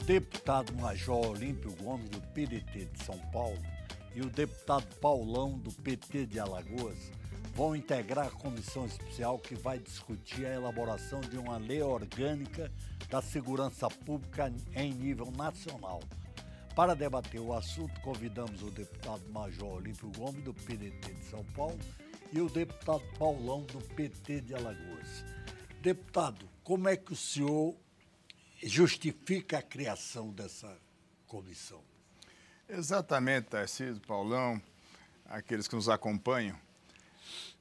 deputado Major Olímpio Gomes, do PDT de São Paulo, e o deputado Paulão, do PT de Alagoas, vão integrar a comissão especial que vai discutir a elaboração de uma lei orgânica da segurança pública em nível nacional. Para debater o assunto, convidamos o deputado Major Olímpio Gomes, do PDT de São Paulo, e o deputado Paulão, do PT de Alagoas. Deputado, como é que o senhor justifica a criação dessa comissão? Exatamente, Tarcísio, Paulão, aqueles que nos acompanham,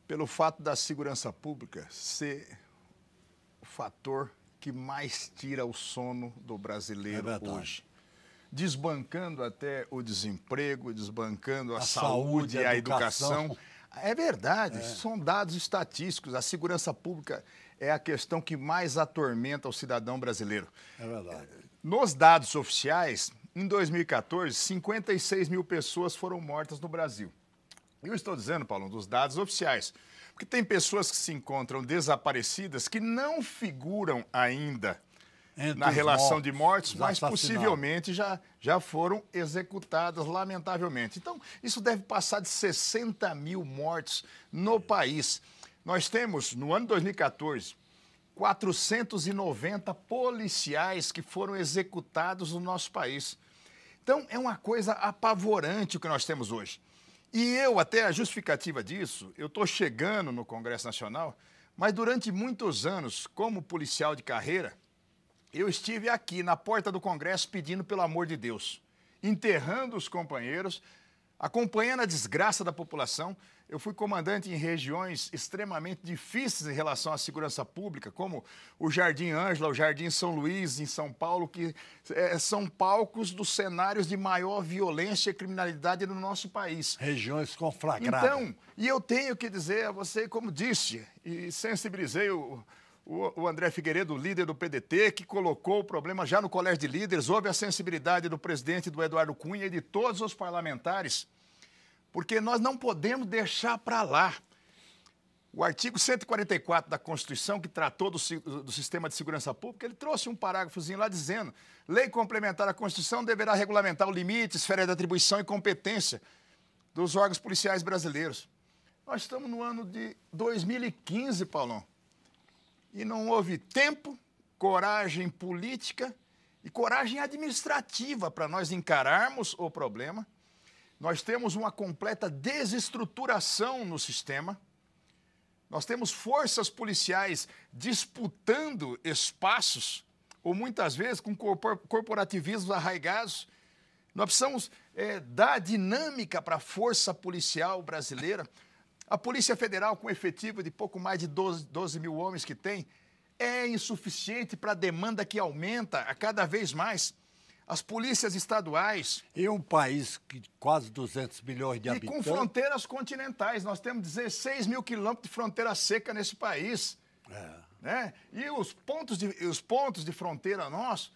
pelo fato da segurança pública ser o fator que mais tira o sono do brasileiro hoje. Desbancando até o desemprego, desbancando a saúde, a educação. É verdade, são dados estatísticos. A segurança pública é a questão que mais atormenta o cidadão brasileiro. É verdade. Nos dados oficiais, em 2014, 56 mil pessoas foram mortas no Brasil. Eu estou dizendo, Paulo, dos dados oficiais, porque tem pessoas que se encontram desaparecidas que não figuram ainda na relação de mortes, mas possivelmente já foram executadas, lamentavelmente. Então, isso deve passar de 60 mil mortes no país. Nós temos, no ano 2014, 490 policiais que foram executados no nosso país. Então, é uma coisa apavorante o que nós temos hoje. E eu, até a justificativa disso, eu estou chegando no Congresso Nacional, mas durante muitos anos, como policial de carreira, eu estive aqui na porta do Congresso pedindo pelo amor de Deus, enterrando os companheiros, acompanhando a desgraça da população. Eu fui comandante em regiões extremamente difíceis em relação à segurança pública, como o Jardim Ângela, o Jardim São Luís, em São Paulo, que são palcos dos cenários de maior violência e criminalidade no nosso país. Regiões conflagradas. Então, e eu tenho que dizer a você, como disse, e sensibilizei o André Figueiredo, líder do PDT, que colocou o problema já no Colégio de Líderes, houve a sensibilidade do presidente, do Eduardo Cunha, e de todos os parlamentares, porque nós não podemos deixar para lá. O artigo 144 da Constituição, que tratou do sistema de segurança pública, ele trouxe um parágrafozinho lá dizendo: lei complementar à Constituição deverá regulamentar o limite, esfera de atribuição e competência dos órgãos policiais brasileiros. Nós estamos no ano de 2015, Paulão, e não houve tempo, coragem política e coragem administrativa para nós encararmos o problema. Nós temos uma completa desestruturação no sistema. Nós temos forças policiais disputando espaços, ou muitas vezes com corporativismos arraigados. Nós precisamos dar dinâmica para a força policial brasileira. A Polícia Federal, com efetivo de pouco mais de 12 mil homens que tem, é insuficiente para a demanda que aumenta a cada vez mais. As polícias estaduais... E um país que quase 200 milhões de habitantes... E com fronteiras continentais. Nós temos 16 mil quilômetros de fronteira seca nesse país. Né? E os pontos de fronteira nossos,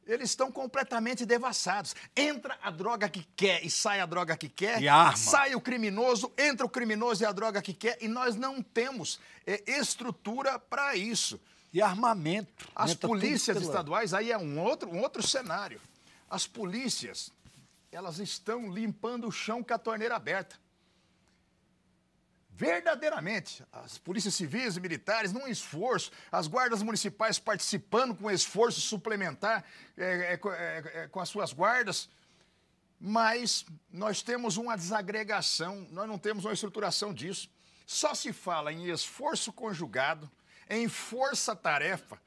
eles estão completamente devassados. Entra a droga que quer e sai a droga que quer. E arma. Sai o criminoso, entra o criminoso e a droga que quer. E nós não temos estrutura para isso. E armamento. As polícias estaduais, aí é um outro cenário. As polícias, elas estão limpando o chão com a torneira aberta. Verdadeiramente, as polícias civis e militares, num esforço, as guardas municipais participando com esforço suplementar com as suas guardas, mas nós temos uma desagregação, nós não temos uma estruturação disso. Só se fala em esforço conjugado, em força-tarefa,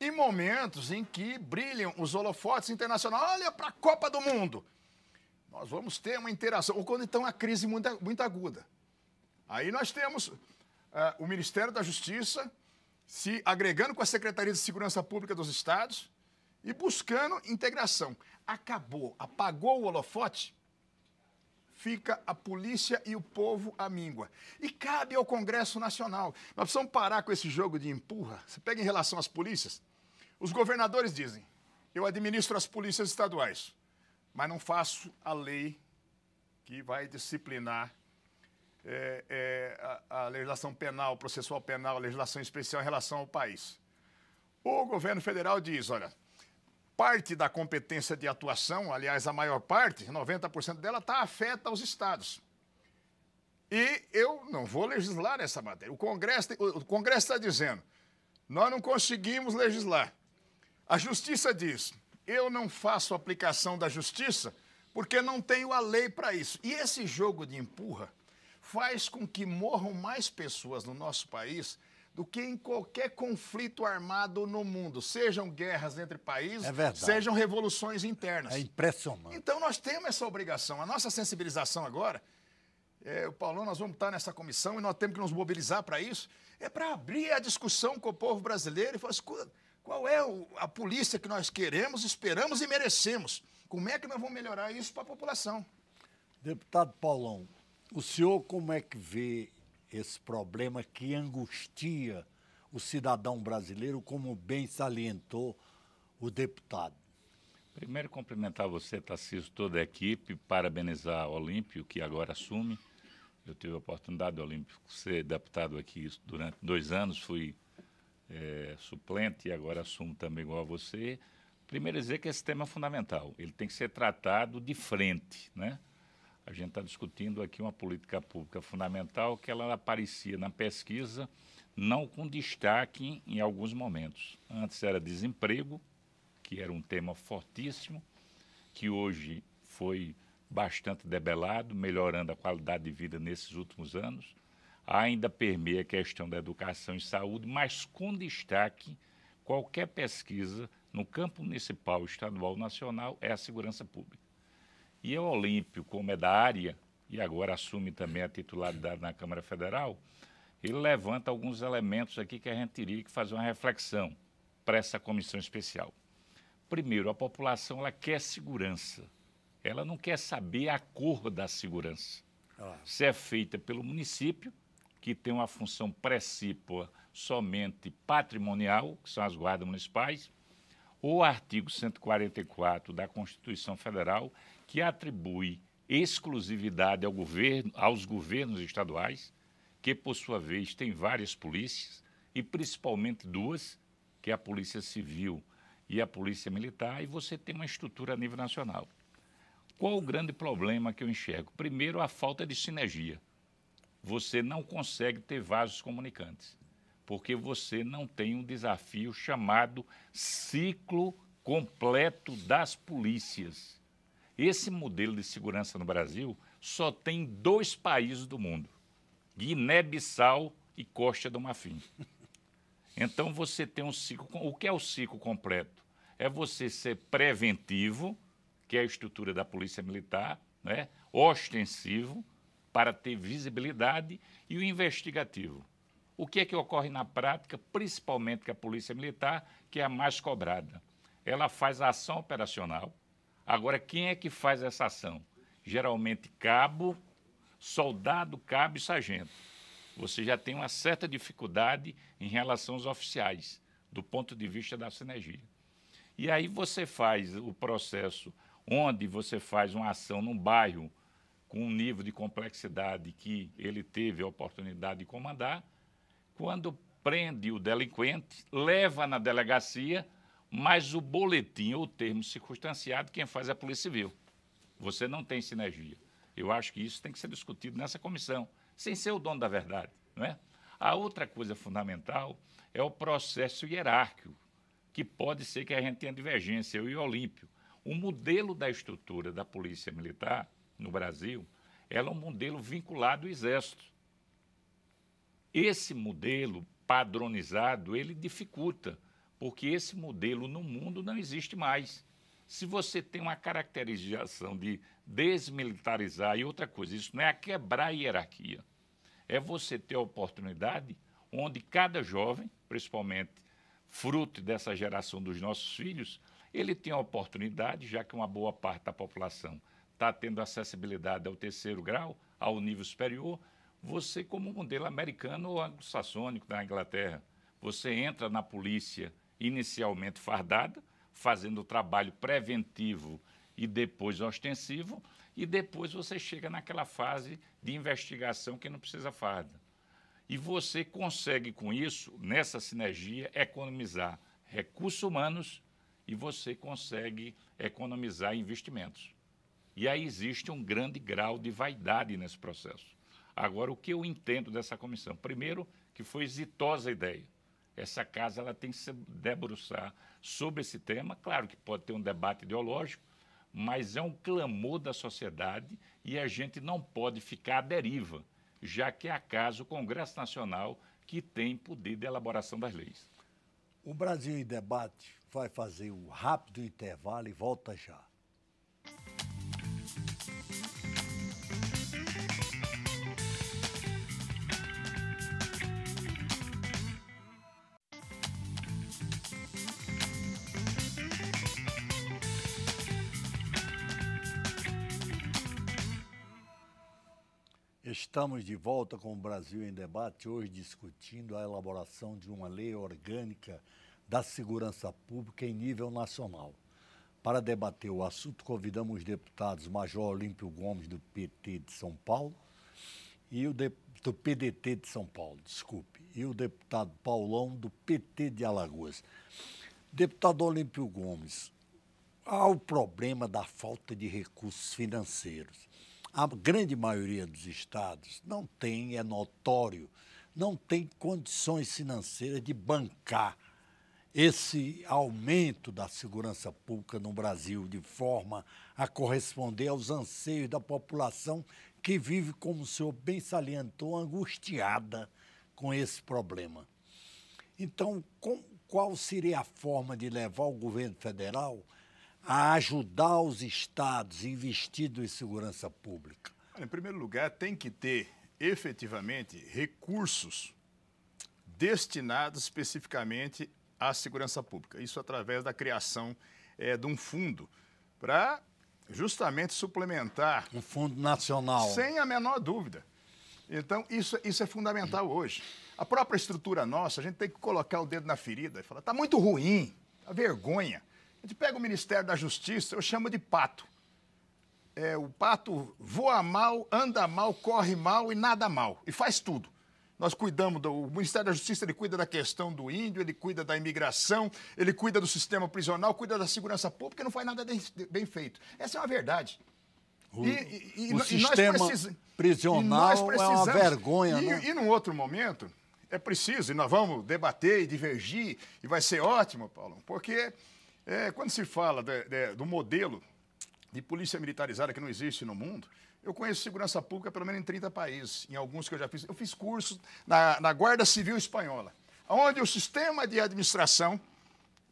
em momentos em que brilham os holofotes internacionais. Olha para a Copa do Mundo! Nós vamos ter uma interação, ou quando então a crise muito aguda. Aí nós temos o Ministério da Justiça se agregando com a Secretaria de Segurança Pública dos Estados e buscando integração. Acabou, apagou o holofote, fica a polícia e o povo à míngua. E cabe ao Congresso Nacional. Nós precisamos parar com esse jogo de empurra. Você pega em relação às polícias, os governadores dizem: eu administro as polícias estaduais, mas não faço a lei que vai disciplinar a legislação penal, processual penal, a legislação especial em relação ao país. O governo federal diz: olha, parte da competência de atuação, aliás, a maior parte, 90% dela, está afeta aos estados. E eu não vou legislar nessa matéria. O Congresso está dizendo, nós não conseguimos legislar. A Justiça diz, eu não faço aplicação da Justiça porque não tenho a lei para isso. E esse jogo de empurra faz com que morram mais pessoas no nosso país do que em qualquer conflito armado no mundo, sejam guerras entre países, sejam revoluções internas. É impressionante. Então nós temos essa obrigação. A nossa sensibilização agora, o Paulão, nós vamos estar nessa comissão e nós temos que nos mobilizar para isso, é para abrir a discussão com o povo brasileiro e falar, escuta, qual é a polícia que nós queremos, esperamos e merecemos? Como é que nós vamos melhorar isso para a população? Deputado Paulão, o senhor como é que vê esse problema que angustia o cidadão brasileiro, como bem salientou o deputado? Primeiro, cumprimentar você, Tarcísio, toda a equipe, parabenizar o Olímpio, que agora assume. Eu tive a oportunidade, Olímpio, de ser deputado aqui durante 2 anos, fui suplente e agora assumo também igual a você. Primeiro, dizer que esse tema é fundamental, ele tem que ser tratado de frente, né? A gente está discutindo aqui uma política pública fundamental que ela aparecia na pesquisa, não com destaque em alguns momentos. Antes era desemprego, que era um tema fortíssimo, que hoje foi bastante debelado, melhorando a qualidade de vida nesses últimos anos. Ainda permeia a questão da educação e saúde, mas com destaque, qualquer pesquisa no campo municipal, estadual, nacional, é a segurança pública. E o Olímpio, como é da área, e agora assume também a titularidade na Câmara Federal, ele levanta alguns elementos aqui que a gente teria que fazer uma reflexão para essa comissão especial. Primeiro, a população ela quer segurança. Ela não quer saber a cor da segurança. Se é feita pelo município, que tem uma função precípua somente patrimonial, que são as guardas municipais, ou o artigo 144 da Constituição Federal, que atribui exclusividade aos governos estaduais, que, por sua vez, tem várias polícias, e principalmente 2, que é a Polícia Civil e a Polícia Militar, e você tem uma estrutura a nível nacional. Qual o grande problema que eu enxergo? Primeiro, a falta de sinergia. Você não consegue ter vasos comunicantes, porque você não tem um desafio chamado ciclo completo das polícias. Esse modelo de segurança no Brasil só tem 2 países do mundo, Guiné-Bissau e Costa do Marfim. Então você tem um ciclo. O que é o ciclo completo? É você ser preventivo, que é a estrutura da Polícia Militar, né? Ostensivo, para ter visibilidade, e o investigativo. O que é que ocorre na prática, principalmente com a Polícia Militar, que é a mais cobrada? Ela faz a ação operacional. Agora, quem é que faz essa ação? Geralmente cabo, soldado, cabo e sargento. Você já tem uma certa dificuldade em relação aos oficiais, do ponto de vista da sinergia. E aí você faz o processo onde você faz uma ação num bairro com um nível de complexidade que ele teve a oportunidade de comandar, quando prende o delinquente, leva na delegacia, mas o boletim ou o termo circunstanciado, quem faz é a Polícia Civil. Você não tem sinergia. Eu acho que isso tem que ser discutido nessa comissão, sem ser o dono da verdade, não é? A outra coisa fundamental é o processo hierárquico, que pode ser que a gente tenha divergência, eu e o Olímpio. O modelo da estrutura da Polícia Militar no Brasil, ela é um modelo vinculado ao Exército. Esse modelo padronizado, ele dificulta, porque esse modelo no mundo não existe mais. Se você tem uma caracterização de desmilitarizar, e outra coisa, isso não é quebrar a hierarquia, é você ter a oportunidade onde cada jovem, principalmente fruto dessa geração dos nossos filhos, ele tem a oportunidade, já que uma boa parte da população está tendo acessibilidade ao 3º grau, ao nível superior, você, como modelo americano ou anglo-saxônico da Inglaterra, você entra na polícia inicialmente fardada, fazendo o trabalho preventivo e depois ostensivo, e depois você chega naquela fase de investigação que não precisa farda. E você consegue, com isso, nessa sinergia, economizar recursos humanos e você consegue economizar investimentos. E aí existe um grande grau de vaidade nesse processo. Agora, o que eu entendo dessa comissão? Primeiro, que foi exitosa a ideia. Essa casa ela tem que se debruçar sobre esse tema. Claro que pode ter um debate ideológico, mas é um clamor da sociedade e a gente não pode ficar à deriva, já que é acaso o Congresso Nacional que tem poder de elaboração das leis. O Brasil em Debate vai fazer um rápido intervalo e volta já. Estamos de volta com o Brasil em Debate, hoje discutindo a elaboração de uma lei orgânica da segurança pública em nível nacional. Para debater o assunto, convidamos os deputados Major Olímpio Gomes, do PT de São Paulo, e do PDT de São Paulo, e o deputado Paulão, do PT de Alagoas. Deputado Olímpio Gomes, há o problema da falta de recursos financeiros. A grande maioria dos estados não tem, é notório, não tem condições financeiras de bancar esse aumento da segurança pública no Brasil, de forma a corresponder aos anseios da população que vive, como o senhor bem salientou, angustiada com esse problema. Então, qual seria a forma de levar o governo federal a ajudar os estados investidos em segurança pública? Em primeiro lugar, tem que ter, efetivamente, recursos destinados especificamente à segurança pública. Isso através da criação de um fundo para justamente suplementar. Um fundo nacional. Sem a menor dúvida. Então, isso é fundamental hoje. A própria estrutura nossa, a gente tem que colocar o dedo na ferida e falar, está muito ruim, está vergonha. A gente pega o Ministério da Justiça, eu chamo de pato. O pato voa mal, anda mal, corre mal e nada mal. E faz tudo. Nós cuidamos o Ministério da Justiça, ele cuida da questão do índio, ele cuida da imigração, ele cuida do sistema prisional, cuida da segurança pública e não faz nada bem feito. Essa é uma verdade. O sistema prisional é uma vergonha, né? E num outro momento, é preciso, e nós vamos debater e divergir, e vai ser ótimo, Paulo, porque quando se fala do modelo de polícia militarizada que não existe no mundo, eu conheço segurança pública pelo menos em 30 países, em alguns que eu já fiz. Eu fiz cursos na Guarda Civil Espanhola, onde o sistema de administração,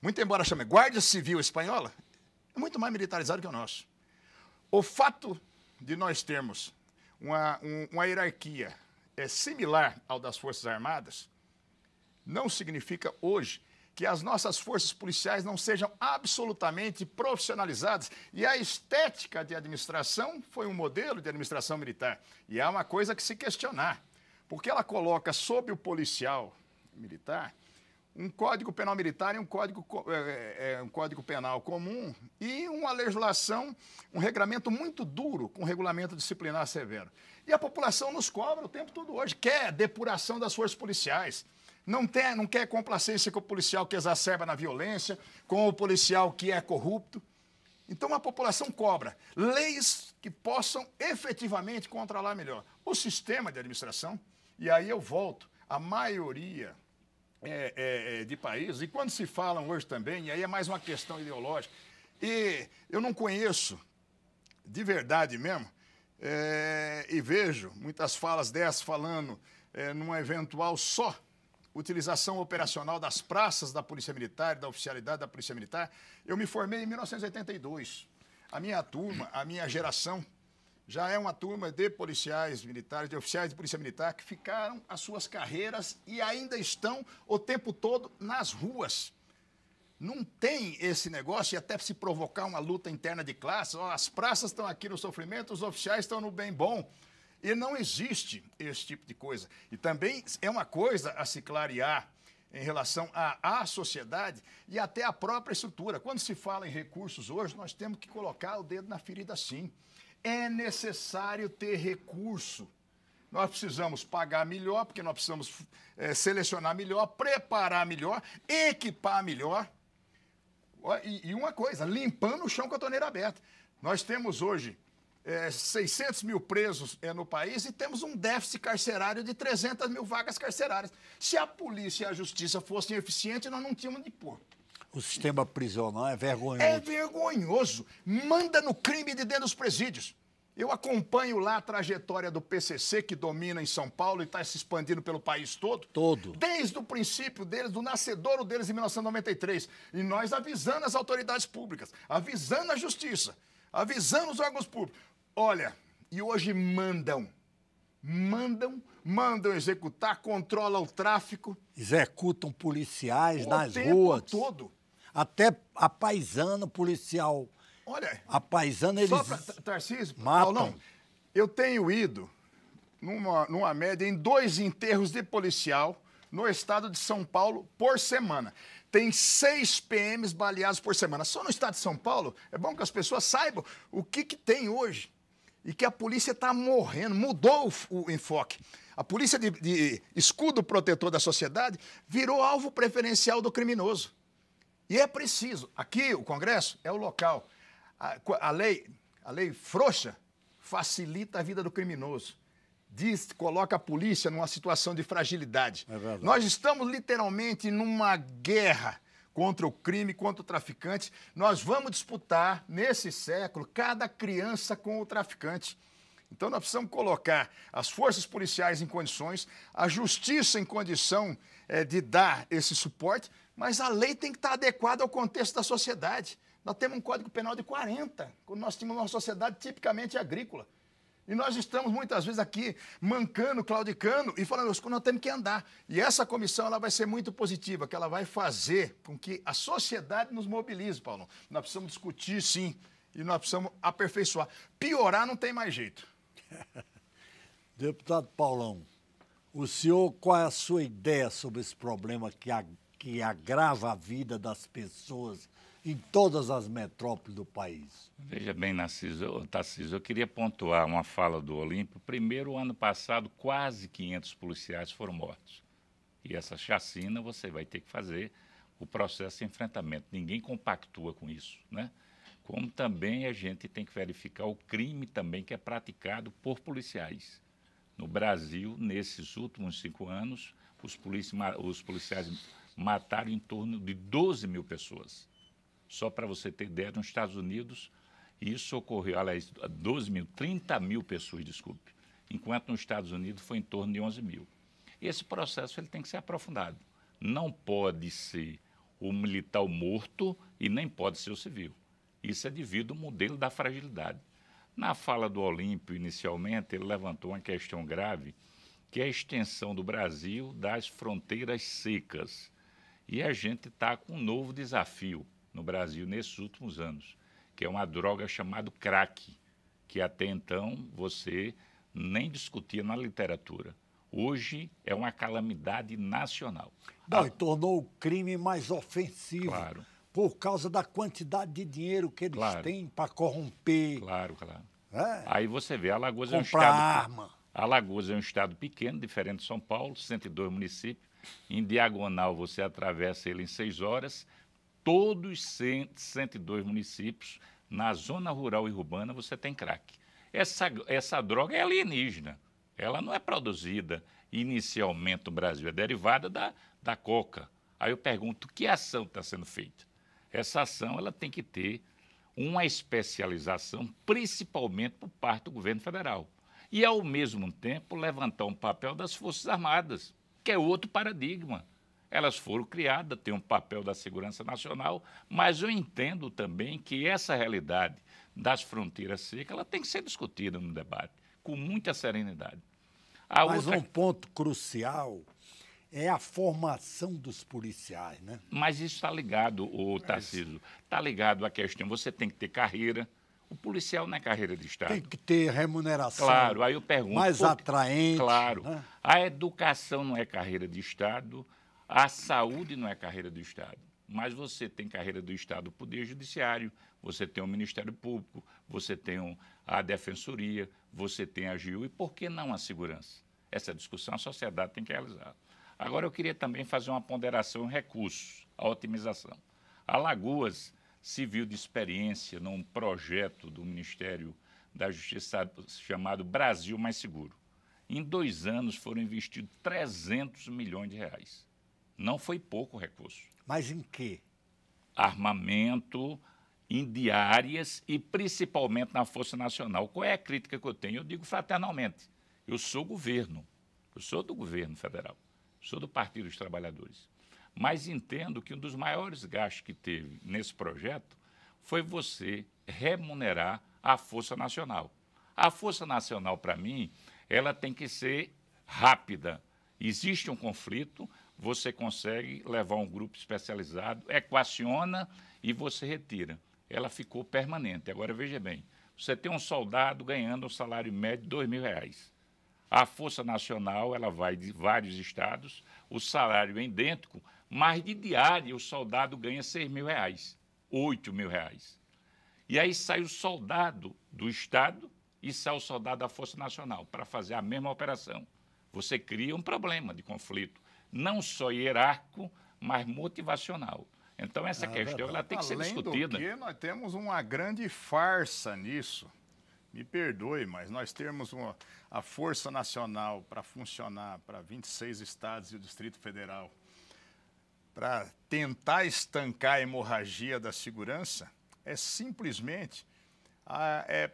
muito embora chame Guarda Civil Espanhola, é muito mais militarizado que o nosso. O fato de nós termos uma hierarquia similar ao das Forças Armadas não significa hoje que as nossas forças policiais não sejam absolutamente profissionalizadas. E a estética de administração foi um modelo de administração militar. E há uma coisa que se questionar, porque ela coloca sob o policial militar um código penal militar e um código penal comum e uma legislação, um regramento muito duro, com um regulamento disciplinar severo. E a população nos cobra o tempo todo hoje, quer depuração das forças policiais. Não quer complacência com o policial que exacerba na violência, com o policial que é corrupto. Então a população cobra leis que possam efetivamente controlar melhor o sistema de administração. E aí eu volto, a maioria de países, e quando se falam hoje também, e aí é mais uma questão ideológica, e eu não conheço de verdade mesmo, e vejo muitas falas dessas falando numa eventual só utilização operacional das praças da Polícia Militar, da oficialidade da Polícia Militar. Eu me formei em 1982. A minha turma, a minha geração, já é uma turma de policiais militares, de oficiais de Polícia Militar, que ficaram as suas carreiras e ainda estão o tempo todo nas ruas. Não tem esse negócio, e até se provocar uma luta interna de classe, as praças estão aqui no sofrimento, os oficiais estão no bem bom. E não existe esse tipo de coisa. E também é uma coisa a se clarear em relação à sociedade e até à própria estrutura. Quando se fala em recursos hoje, nós temos que colocar o dedo na ferida sim. É necessário ter recurso. Nós precisamos pagar melhor, porque nós precisamos selecionar melhor, preparar melhor, equipar melhor. E uma coisa, limpando o chão com a torneira aberta. Nós temos hoje 600 mil presos no país e temos um déficit carcerário de 300 mil vagas carcerárias. Se a polícia e a justiça fossem eficientes, nós não tínhamos de pôr. O sistema prisional é vergonhoso. É vergonhoso. Manda no crime de dentro dos presídios. Eu acompanho lá a trajetória do PCC, que domina em São Paulo e está se expandindo pelo país todo. Todo. Desde o princípio deles, do nascedouro deles em 1993. E nós avisando as autoridades públicas, avisando a justiça, avisando os órgãos públicos. Olha, e hoje mandam executar, controlam o tráfico. Executam policiais nas tempo ruas. Todo. Até a paisana policial. Olha, a paisana eles só para Tarcísio, matam. Paulão, eu tenho ido numa média em 2 enterros de policial no estado de São Paulo por semana. Tem 6 PMs baleados por semana. Só no estado de São Paulo, é bom que as pessoas saibam o que tem hoje. E que a polícia está morrendo, mudou o enfoque. A polícia de escudo protetor da sociedade virou alvo preferencial do criminoso. E é preciso. Aqui, o Congresso é o local. A lei frouxa facilita a vida do criminoso. Coloca a polícia numa situação de fragilidade. É verdade. Nós estamos literalmente numa guerra contra o crime, contra o traficante. Nós vamos disputar, nesse século, cada criança com o traficante. Então, nós precisamos colocar as forças policiais em condições, a justiça em condição de dar esse suporte, mas a lei tem que estar adequada ao contexto da sociedade. Nós temos um Código Penal de 40, quando nós tínhamos uma sociedade tipicamente agrícola. E nós estamos, muitas vezes, aqui mancando, claudicando e falando, nós temos que andar. E essa comissão ela vai ser muito positiva, que ela vai fazer com que a sociedade nos mobilize, Paulo. Nós precisamos discutir, sim, e nós precisamos aperfeiçoar. Piorar não tem mais jeito. Deputado Paulão, o senhor, qual é a sua ideia sobre esse problema que agrava a vida das pessoas em todas as metrópoles do país? Veja bem, Tarcísio, eu queria pontuar uma fala do Olímpio. Primeiro, ano passado, quase 500 policiais foram mortos. E essa chacina você vai ter que fazer o processo de enfrentamento. Ninguém compactua com isso, né? Como também a gente tem que verificar o crime também que é praticado por policiais. No Brasil, nesses últimos 5 anos, os policiais mataram em torno de 12 mil pessoas. Só para você ter ideia, nos Estados Unidos, isso ocorreu, aliás, 30 mil pessoas, desculpe, enquanto nos Estados Unidos foi em torno de 11 mil. Esse processo ele tem que ser aprofundado. Não pode ser o militar morto e nem pode ser o civil. Isso é devido ao modelo da fragilidade. Na fala do Olímpio, inicialmente, ele levantou uma questão grave, que é a extensão do Brasil das fronteiras secas. E a gente está com um novo desafio no Brasil nesses últimos anos, que é uma droga chamada crack, que até então você nem discutia na literatura. Hoje é uma calamidade nacional. Não, e tornou o crime mais ofensivo. Claro. Por causa da quantidade de dinheiro que eles têm para corromper. Claro, claro. É. Aí você vê, Alagoas é um Comprar estado... arma. Alagoas é um estado pequeno, diferente de São Paulo, 102 municípios. Em diagonal você atravessa ele em 6 horas. Todos 102 municípios, na zona rural e urbana, você tem crack. Essa droga é alienígena. Ela não é produzida inicialmente no Brasil, é derivada da coca. Aí eu pergunto, que ação está sendo feita? Essa ação ela tem que ter uma especialização, principalmente por parte do governo federal. E, ao mesmo tempo, levantar um papel das Forças Armadas, que é outro paradigma. Elas foram criadas, têm um papel da segurança nacional, mas eu entendo também que essa realidade das fronteiras secas ela tem que ser discutida no debate, com muita serenidade. Mas um ponto crucial é a formação dos policiais, né? Mas isso está ligado, Tarcísio, está ligado à questão, você tem que ter carreira. O policial não é carreira de Estado. Tem que ter remuneração. Claro, aí eu pergunto... mais atraente. Claro. Né? A educação não é carreira de Estado, a saúde não é carreira do Estado. Mas você tem carreira do Estado, o Poder Judiciário, você tem o Ministério Público, você tem a Defensoria, você tem a AGU, e por que não a segurança? Essa discussão a sociedade tem que realizar. Agora, eu queria também fazer uma ponderação em recursos, a otimização. Alagoas se viu de experiência num projeto do Ministério da Justiça chamado Brasil Mais Seguro. Em 2 anos foram investidos 300 milhões de reais. Não foi pouco recurso. Mas em quê? Armamento, em diárias e principalmente na Força Nacional. Qual é a crítica que eu tenho? Eu digo fraternalmente, eu sou governo, eu sou do governo federal, sou do Partido dos Trabalhadores, mas entendo que um dos maiores gastos que teve nesse projeto foi você remunerar a Força Nacional. A Força Nacional, para mim, ela tem que ser rápida. Existe um conflito, você consegue levar um grupo especializado, equaciona e você retira. Ela ficou permanente. Agora, veja bem, você tem um soldado ganhando um salário médio de R$2.000. A Força Nacional, ela vai de vários estados, o salário é idêntico, mas de diária o soldado ganha R$6.000, R$8.000. E aí sai o soldado do estado e sai o soldado da Força Nacional para fazer a mesma operação. Você cria um problema de conflito, não só hierárquico, mas motivacional. Então, essa questão ela tem que ser discutida. Além do que, nós temos uma grande farsa nisso. Me perdoe, mas nós temos a Força Nacional para funcionar para 26 estados e o Distrito Federal, para tentar estancar a hemorragia da segurança, é simplesmente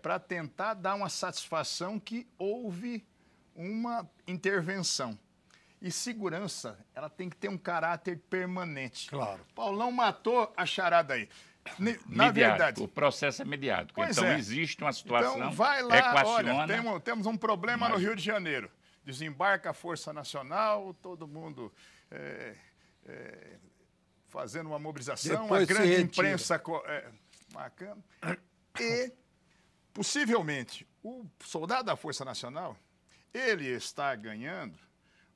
para tentar dar uma satisfação que houve uma intervenção. E segurança, ela tem que ter um caráter permanente. Claro. Paulão matou a charada aí. Na Mediático, verdade. o processo é mediático. Pois então, é. existe uma situação, Então, vai lá, equaciona... olha, temos um problema no Rio de Janeiro. Desembarca a Força Nacional, todo mundo fazendo uma mobilização, Depois a grande imprensa marcando. E, possivelmente, o soldado da Força Nacional, ele está ganhando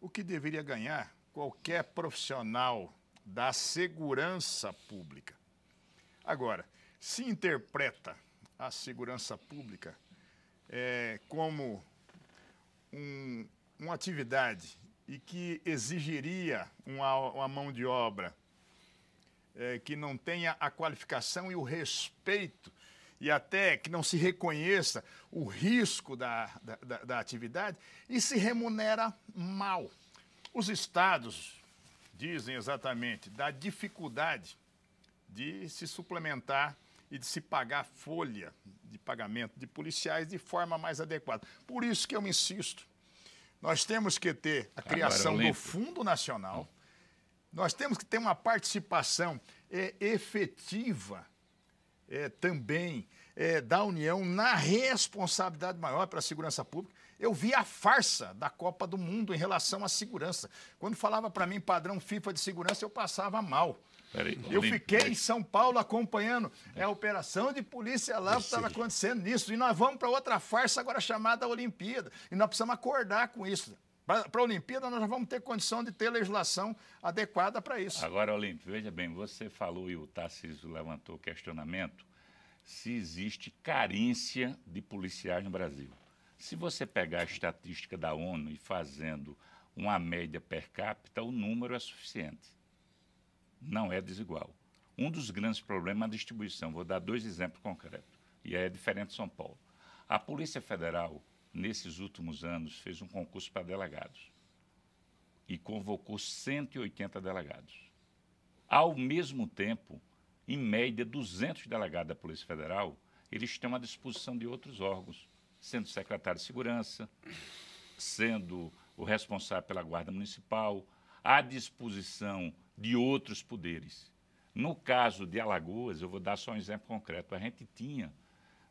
o que deveria ganhar qualquer profissional da segurança pública. Agora, se interpreta a segurança pública como uma atividade e que exigiria uma mão de obra que não tenha a qualificação e o respeito e até que não se reconheça o risco da atividade e se remunera mal. Os estados dizem exatamente da dificuldade de se suplementar e de se pagar folha de pagamento de policiais de forma mais adequada. Por isso que eu insisto, nós temos que ter a criação do Fundo Nacional, nós temos que ter uma participação efetiva também da União na responsabilidade maior para a segurança pública. Eu vi a farsa da Copa do Mundo em relação à segurança. Quando falava para mim padrão FIFA de segurança, eu passava mal. Eu fiquei em São Paulo acompanhando a operação de polícia lá, o que estava acontecendo nisso. E nós vamos para outra farsa agora chamada Olimpíada. E nós precisamos acordar com isso. Para a Olimpíada, nós já vamos ter condição de ter legislação adequada para isso. Agora, Olímpio, veja bem, você falou e o Tarcísio levantou o questionamento se existe carência de policiais no Brasil. Se você pegar a estatística da ONU e fazendo uma média per capita, o número é suficiente. Não é desigual. Um dos grandes problemas é a distribuição. Vou dar 2 exemplos concretos, e é diferente de São Paulo. A Polícia Federal, nesses últimos anos, fez um concurso para delegados e convocou 180 delegados. Ao mesmo tempo, em média, 200 delegados da Polícia Federal, eles estão à disposição de outros órgãos, sendo secretário de Segurança, sendo o responsável pela Guarda Municipal, à disposição de outros poderes. No caso de Alagoas, eu vou dar só um exemplo concreto. A gente tinha,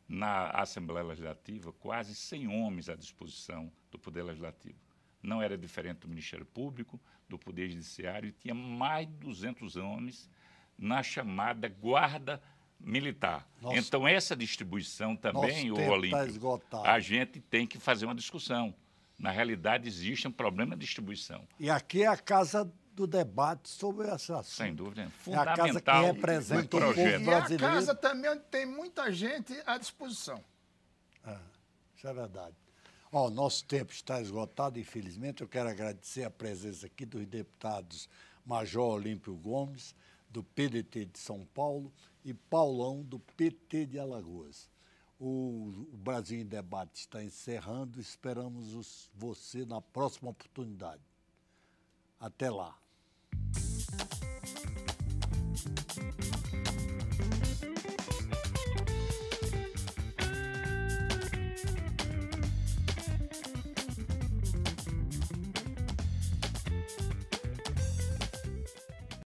na Assembleia Legislativa, quase 100 homens à disposição do Poder Legislativo. Não era diferente do Ministério Público, do Poder Judiciário, e tinha mais de 200 homens na chamada Guarda Militar. Então, essa distribuição também, o Olímpio, a gente tem que fazer uma discussão. Na realidade, existe um problema de distribuição. E aqui é a casa do debate sobre essa assunto. Sem dúvida. É fundamental. É a casa que representa o povo brasileiro. E a casa também onde tem muita gente à disposição. Isso é verdade. O nosso tempo está esgotado, infelizmente. Eu quero agradecer a presença aqui dos deputados Major Olímpio Gomes, do PDT de São Paulo, e Paulão, do PT de Alagoas. O Brasil em Debate está encerrando, esperamos você na próxima oportunidade. Até lá.